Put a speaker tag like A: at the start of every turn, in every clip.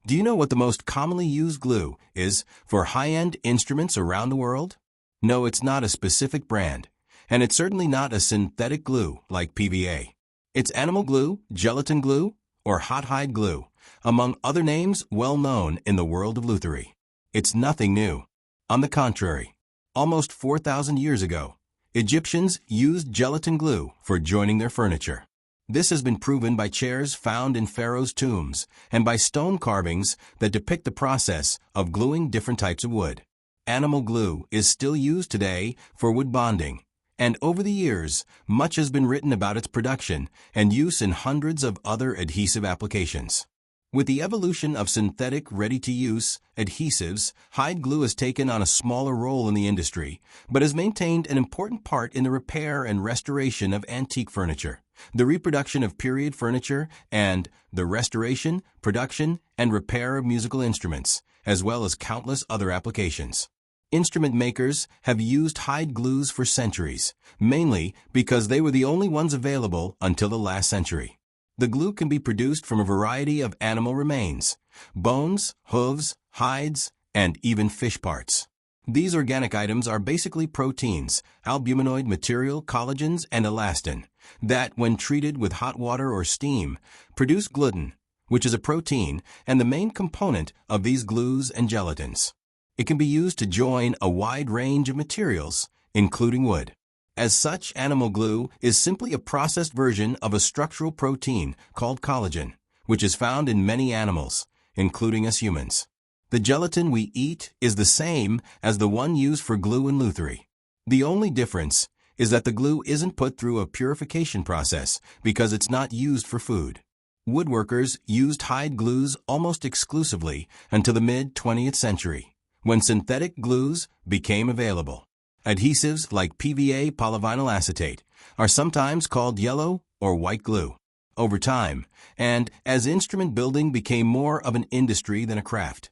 A: Do you know what the most commonly used glue is for high-end instruments around the world? No, it's not a specific brand, and it's certainly not a synthetic glue like PVA. It's animal glue, gelatin glue, or hot hide glue, among other names well known in the world of lutherie. It's nothing new. On the contrary, almost 4,000 years ago, Egyptians used gelatin glue for joining their furniture. This has been proven by chairs found in pharaohs' tombs and by stone carvings that depict the process of gluing different types of wood. Animal glue is still used today for wood bonding, and over the years, much has been written about its production and use in hundreds of other adhesive applications. With the evolution of synthetic, ready-to-use adhesives, hide glue has taken on a smaller role in the industry, but has maintained an important part in the repair and restoration of antique furniture, the reproduction of period furniture, and the restoration, production, and repair of musical instruments, as well as countless other applications. Instrument makers have used hide glues for centuries, mainly because they were the only ones available until the last century. The glue can be produced from a variety of animal remains, bones, hooves, hides, and even fish parts. These organic items are basically proteins, albuminoid material, collagens, and elastin, that, when treated with hot water or steam, produce gluten, which is a protein and the main component of these glues and gelatins. It can be used to join a wide range of materials, including wood. As such, animal glue is simply a processed version of a structural protein called collagen, which is found in many animals, including us humans. The gelatin we eat is the same as the one used for glue in lutherie. The only difference is that the glue isn't put through a purification process because it's not used for food. Woodworkers used hide glues almost exclusively until the mid-20th century, when synthetic glues became available. Adhesives like PVA polyvinyl acetate are sometimes called yellow or white glue. Over time, and as instrument building became more of an industry than a craft,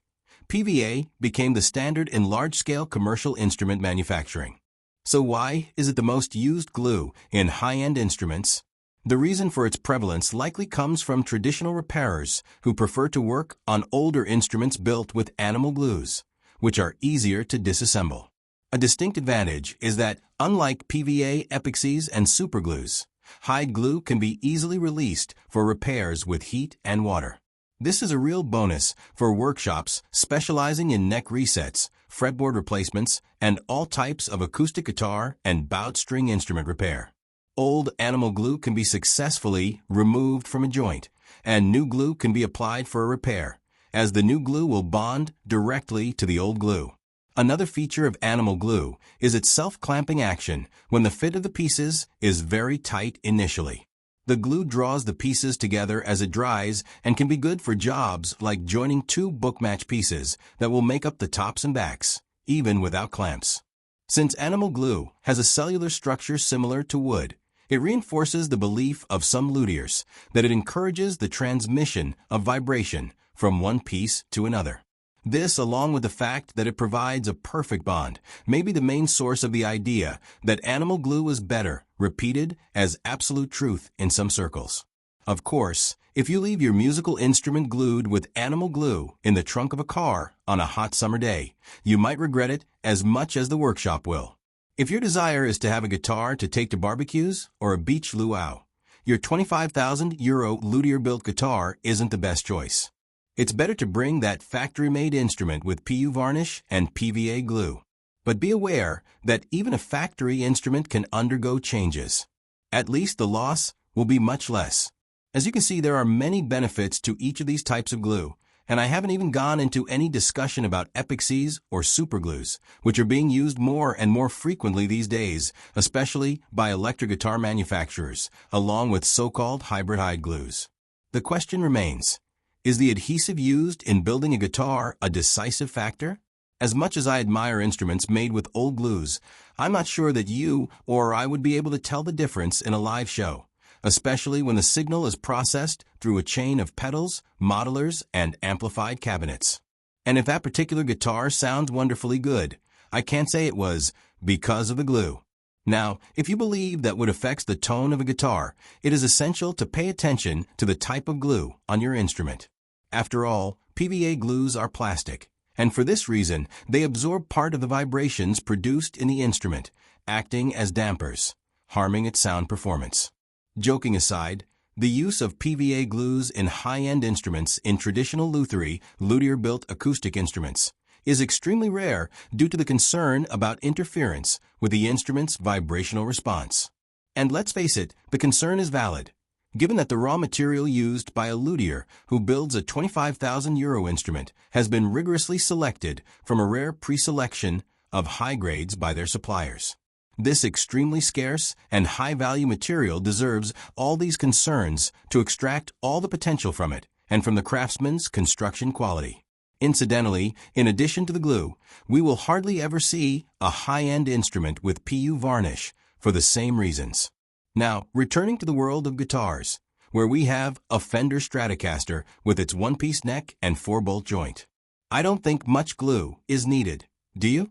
A: PVA became the standard in large-scale commercial instrument manufacturing. So why is it the most used glue in high-end instruments? The reason for its prevalence likely comes from traditional repairers who prefer to work on older instruments built with animal glues, which are easier to disassemble. A distinct advantage is that, unlike PVA epoxies and superglues, hide glue can be easily released for repairs with heat and water. This is a real bonus for workshops specializing in neck resets, fretboard replacements, and all types of acoustic guitar and bowed string instrument repair. Old animal glue can be successfully removed from a joint, and new glue can be applied for a repair, as the new glue will bond directly to the old glue. Another feature of animal glue is its self-clamping action when the fit of the pieces is very tight initially. The glue draws the pieces together as it dries and can be good for jobs like joining two book-match pieces that will make up the tops and backs, even without clamps. Since animal glue has a cellular structure similar to wood, it reinforces the belief of some luthiers that it encourages the transmission of vibration from one piece to another. This, along with the fact that it provides a perfect bond, may be the main source of the idea that animal glue is better, repeated as absolute truth in some circles. Of course, if you leave your musical instrument glued with animal glue in the trunk of a car on a hot summer day, you might regret it as much as the workshop will. If your desire is to have a guitar to take to barbecues or a beach luau, your €25,000 luthier-built guitar isn't the best choice. It's better to bring that factory-made instrument with PU varnish and PVA glue. But be aware that even a factory instrument can undergo changes. At least the loss will be much less. As you can see, there are many benefits to each of these types of glue, and I haven't even gone into any discussion about epoxies or superglues, which are being used more and more frequently these days, especially by electric guitar manufacturers, along with so-called hybrid hide glues. The question remains, is the adhesive used in building a guitar a decisive factor? As much as I admire instruments made with old glues, I'm not sure that you or I would be able to tell the difference in a live show, especially when the signal is processed through a chain of pedals, modelers, and amplified cabinets. And if that particular guitar sounds wonderfully good, I can't say it was because of the glue. Now, if you believe that what affects the tone of a guitar, it is essential to pay attention to the type of glue on your instrument. After all, PVA glues are plastic, and for this reason, they absorb part of the vibrations produced in the instrument, acting as dampers, harming its sound performance. Joking aside, the use of PVA glues in high-end instruments in traditional lutherie, luthier-built acoustic instruments, is extremely rare due to the concern about interference with the instrument's vibrational response. And let's face it, the concern is valid, given that the raw material used by a luthier who builds a €25,000 instrument has been rigorously selected from a rare pre-selection of high grades by their suppliers. This extremely scarce and high-value material deserves all these concerns to extract all the potential from it and from the craftsman's construction quality. Incidentally, in addition to the glue, we will hardly ever see a high-end instrument with PU varnish for the same reasons. Now, returning to the world of guitars, where we have a Fender Stratocaster with its one-piece neck and 4-bolt joint. I don't think much glue is needed, do you?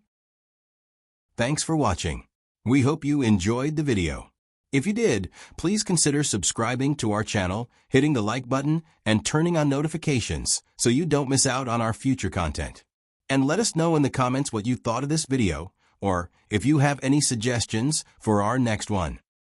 A: Thanks for watching. We hope you enjoyed the video. If you did, please consider subscribing to our channel, hitting the like button, and turning on notifications so you don't miss out on our future content. And let us know in the comments what you thought of this video, or if you have any suggestions for our next one.